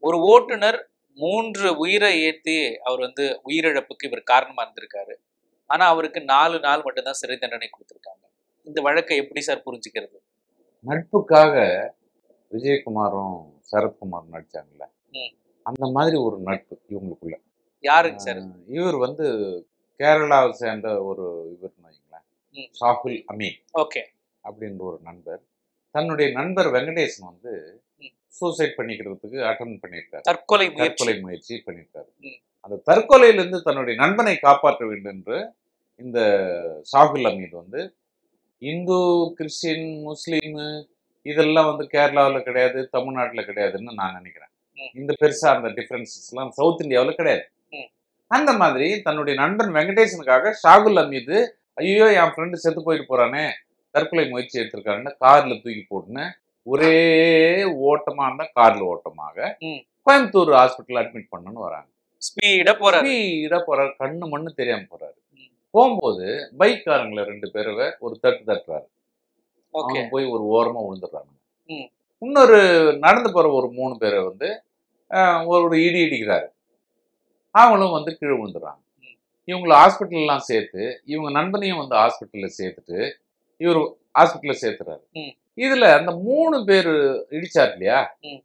ஒரு ஓட்டுநர் 3 உயிரை ஏத்தி அவர் வந்து உயிரிழப்புக்கு இவர் காரணமா இருந்திருக்காரு. ஆனா அவருக்கு 4 நாள் மட்டும் தான் சிறை தண்டனை குடுத்திருக்காங்க. இந்த வழக்கை எப்படி சார் புரிஞ்சுக்கிறது? நட்புக்காக விஜயகுமாரும் சரத்குமாரும் நடிச்சாங்கல்ல, ம். அந்த மாதிரி ஒரு நட்பு இவங்களுக்குள்ள. யாருங்க சார்? இவர் வந்து கேரளாவை சேர்ந்த ஒரு இவர்னு வைங்களேன், ம். ஷாகுல் அமீன் ஓகே. அப்படின்ற ஒரு நண்பர். தன்னுடைய நண்பர் வெங்கடேசன் வந்து ம். சூசைட் பண்ணிக்கிறதுக்கு அட்டன் பண்ணியிருக்காரு. தற்கொலை முயற்சி. தற்கொலை முயற்சி பண்ணியிருக்காரு. ம். அந்த தற்கொலையிலிருந்து தன்னுடைய நண்பனை காப்பாற்ற வேண்டும் என்று இந்த ஷாகுல் அமீன் வந்து இந்து, கிறிஸ்டின், முஸ்லீம் இதெல்லாம் வந்து கேரளாவில் கிடையாது, தமிழ்நாட்டில் கிடையாதுன்னு நான் நினைக்கிறேன். ம். இந்த பெருசா அந்த டிஃபரன்சஸ்லாம் சவுத் இந்தியாவில் கிடையாது. ம். அந்த மாதிரி தன்னுடைய நண்பன் வெங்கடேசனுக்காக ஷாகுல் அமீது, ஐயோ என் ஃப்ரெண்டு செத்து போயிட்டு போறானே, தற்கொலை முயற்சி எடுத்திருக்காருன்னு கார்ல தூக்கி போட்டுன்னு ஒரே ஓட்டமா இருந்தா கார்ல ஓட்டமாக ம். கோயம்புத்தூர் ஹாஸ்பிட்டல் அட்மிட் பண்ணணும்னு வராங்க. ஸ்பீடா போறாரு. ஸ்பீடா போறாரு, கண்ணு மண்ணு தெரியாம போறாரு. ம். போகும்போது பைக்காரங்களை 2 பேரை ஒரு தட்டு தட்டுறாரு. ஓகே. அவங்க போய் ஒரு ஓரமா விழுந்துடுறாங்க. ம். இன்னொரு நடந்து போற ஒரு 3 பேரை வந்து ஒரு இடி இடிக்கிறாரு. அவங்களும் வந்து கீழே விழுந்துடுறாங்க. ம். இவங்களை ஹாஸ்பிட்டல்லாம் சேர்த்து, இவங்க நண்பனையும் வந்து ஹாஸ்பிட்டல்ல சேர்த்துட்டு, இவர் ஹாஸ்பிட்டல்ல சேர்த்துறாரு. ம். இதுல அந்த 3 பேர் இடிச்சார் இல்லையா, ம்.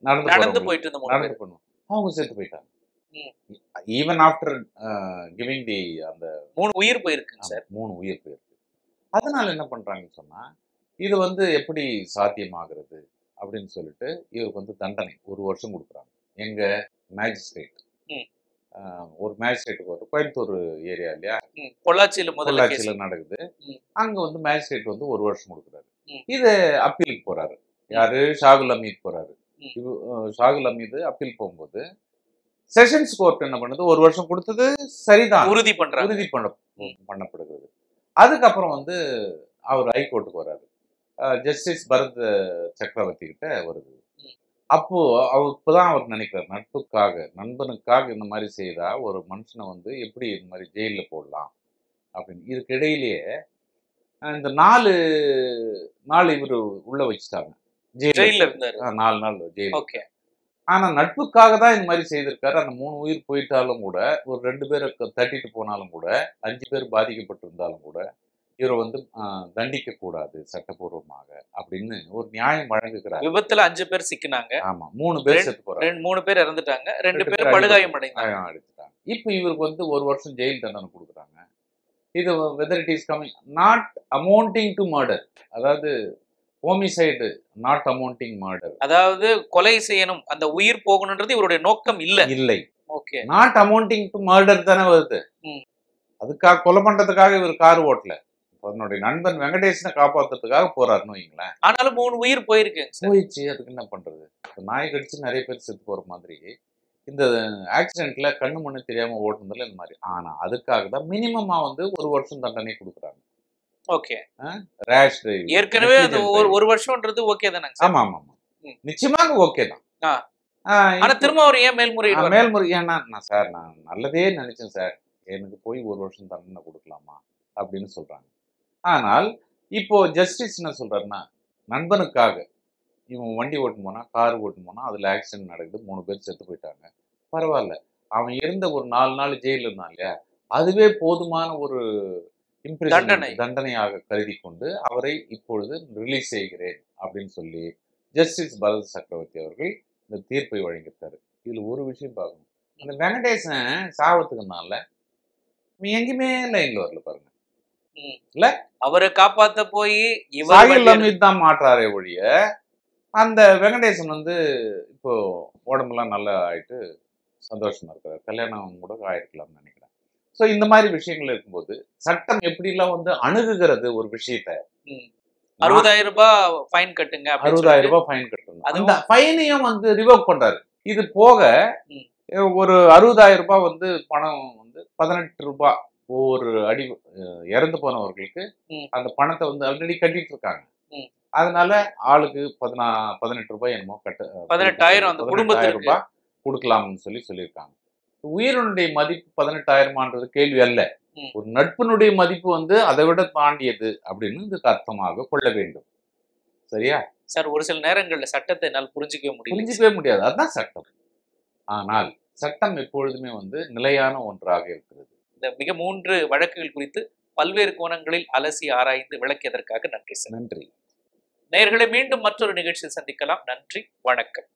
நடந்து நடந்து போறவங்க, போயிட்டு இருந்த 3 நடந்து பேர். போனோம், அவங்க செத்து போயிட்டாங்க. ம். ஈவன் ஆஃப்டர் கிவிங் தி அந்த 3 உயிர் போயிருக்குங்க சார். 3 உயிர் போயிருக்கு. அதனால என்ன பண்றாங்கன்னு சொன்னா, இது வந்து எப்படி சாத்தியமாகிறது அப்படின்னு சொல்லிட்டு இவருக்கு வந்து தண்டனை 1 வருஷம் கொடுக்குறாங்க. எங்க மேஜிஸ்ட்ரேட், ம். ஒரு மேஜிஸ்ட்ரேட்டுக்கு ஒரு கோயம்புத்தூர் ஏரியா இல்லையா, பொள்ளாச்சியில முதல்ல கேஸ். பொள்ளாச்சியில நடக்குது. ம். அங்க வந்து மேஜிஸ்ட்ரேட் வந்து 1 வருஷம் கொடுக்குறாரு. ம். இது அப்பீலுக்கு போறாரு. யாரு? ஷாகுல் அமீத் போறாரு. ம். ஷாகுல் அமீது அப்பீல் போகும்போது செஷன்ஸ் கோர்ட் என்ன பண்ணுது, 1 வருஷம் கொடுத்தது சரிதான், உறுதி பண்றாங்க. உறுதி பண்ணப்படுகிறது. அதுக்கப்புறம் வந்து அவர் ஹைகோர்ட்டுக்கு வராரு. ஜஸ்டிஸ் பரத் சக்கரவர்த்தி கிட்ட வருது. ம். அப்போ இப்பதான் அவர் நினைக்கிறார், நட்புக்காக, நண்பனுக்காக இந்த மாதிரி செய்தா ஒரு மனுஷனை வந்து எப்படி இந்த மாதிரி ஜெயில போடலாம் அப்படின்னு. இதுக்கு இடையிலேயே இந்த 4 நாள் இவர் உள்ள வச்சுட்டாங்க. ஜெயில்ல இருந்தாரு. 4 நாள் ஜெயில். ஓகே. ஆனா நட்புக்காக தான் இந்த மாதிரி செய்திருக்காரு. அந்த 3 உயிர் போயிட்டாலும் கூட, ஒரு 2 பேரை தட்டிட்டு போனாலும் கூட, 5 பேர் பாதிக்கப்பட்டிருந்தாலும் கூட, இவரை வந்து தண்டிக்க கூடாது சட்டபூர்வமாக அப்படின்னு ஒரு நியாயம் வழங்குகிறார். விபத்துல 5 பேர் சிக்கினாங்க. ஆமா, 3 பேர் செத்து போறாங்க. 3 பேர் இறந்துட்டாங்க. 2 பேர் படுகாயம் அடைந்தாங்க. அடிச்சுட்டாங்க. இப்போ இவருக்கு வந்து 1 வருஷம் ஜெயில் தண்டனை கொடுக்குறாங்க. இது whether it is coming not amounting to murder, அதாவது ஹோமிசைடு நாட் அமௌண்டிங் மர்டர், அதாவது கொலை செய்யணும், அந்த உயிர் போகணும்ன்றது இவருடைய நோக்கம் இல்லை. Okay. Not amounting to murder தானே வருது. அதுக்காக கொலை பண்றதுக்காக இவர் கார் ஓட்டல, தன்னுடைய நண்பன் வெங்கடேசனை காப்பாத்துறதுக்காக போறாருன்னு வைங்களேன். ஆனாலும் 3 உயிர் போயிருக்குங்க சார். போயிடுச்சு, அதுக்கு என்ன பண்றது? நாய் கடிச்சு நிறைய பேர் செத்து போற மாதிரி இந்த ஆக்சிடென்ட்ல கண்ணு மண்ணு தெரியாம ஓட்டுனதுல இந்த மாதிரி. ஆனா அதுக்காக தான் மினிமமா வந்து 1 வருஷம் தண்டனை கொடுக்குறாங்க. ஓகே. ரேஷ் டிரைவிங் ஏற்கனவே அது ஒரு வருஷம்ன்றது ஓகே தானே சார்? ஆமா ஆமா ஆமா, நிச்சயமாக ஓகே தான். ஆனா திரும்ப அவர் ஏன் மேல்முறையீடு? ஏன்னா நான் நல்லதே நினைச்சேன் சார், எனக்கு போய் 1 வருஷம் தண்டனை கொடுக்கலாமா அப்படின்னு சொல்றாங்க. ஆனால் இப்போ ஜஸ்டிஸ் என்ன சொல்றாருன்னா, நண்பனுக்காக இவன் வண்டி ஓட்டு போனா, கார் ஓட்டு போனா, அதுல ஆக்சிடென்ட் நடக்குது, 3 பேர் செத்து போயிட்டாங்க, பரவாயில்ல, அவன் இருந்த ஒரு 4 நாள் ஜெயில இருந்தான் இல்லையா, அதுவே போதுமான ஒரு தண்டனையாக கருதி கொண்டு அவரை இப்பொழுது ரிலீஸ் செய்கிறேன் அப்படின்னு சொல்லி ஜஸ்டிஸ் பரத் சக்கரவர்த்தி அவர்கள் இந்த தீர்ப்பை வழங்கியிருக்காரு. இதுல ஒரு விஷயம் பார்க்கணும், அந்த வெங்கடேசன் சாவத்துக்குனால எங்கேயுமே லைன்ல வரல பாருங்க. இல்ல, அவரை காப்பாத்த போய் சாகில் அமீத் தான் மாற்றாரே ஒழிய, அந்த வெங்கடேசன் வந்து இப்போ உடம்பெல்லாம் நல்லா ஆயிட்டு சந்தோஷமா இருக்காரு, கல்யாணம் கூட ஆயிருக்கலாம்னு நினைக்கிறேன். ஸோ இந்த மாதிரி விஷயங்கள் இருக்கும்போது சட்டம் எப்படிலாம் வந்து அணுகுகிறது ஒரு விஷயத்த, 60,000 ரூபாய் ஃபைன் கட்டுங்க, 60,000 ரூபாய் ஃபைன் கட்டணும், அந்த ஃபைனையும் வந்து ரிவோக் பண்றாரு. இது போக ஒரு 60,000 ரூபாய் வந்து பணம் வந்து 18 ரூபாய் ஒவ்வொரு அடி இறந்து போனவர்களுக்கு அந்த பணத்தை வந்து ஆல்ரெடி கட்டிட்டு இருக்காங்க. அதனால ஆளுக்கு 18 ரூபாய் என்னமோ 18,000 ரூபாய் கொடுக்கலாம்னு சொல்லியிருக்காங்க. உயிரினுடைய மதிப்பு 18,000 கேள்வி அல்ல, ஒரு நட்பினுடைய மதிப்பு வந்து அதை விட தாண்டியது அப்படின்னு இதுக்கு அர்த்தமாக கொள்ள வேண்டும். சரியா சார்? ஒரு சில நேரங்கள்ல சட்டத்தை என்னால் புரிஞ்சிக்கவே முடியாது. அதுதான் சட்டம். ஆனால் சட்டம் எப்பொழுதுமே வந்து நிலையான ஒன்றாக இருக்கிறது. இந்த மிக 3 வழக்குகள் குறித்து பல்வேறு கோணங்களில் அலசி ஆராய்ந்து விளக்கியதற்காக நன்றி சார். நன்றி. நேயர்களை மீண்டும் மற்றொரு நிகழ்ச்சியில் சந்திக்கலாம். நன்றி, வணக்கம்.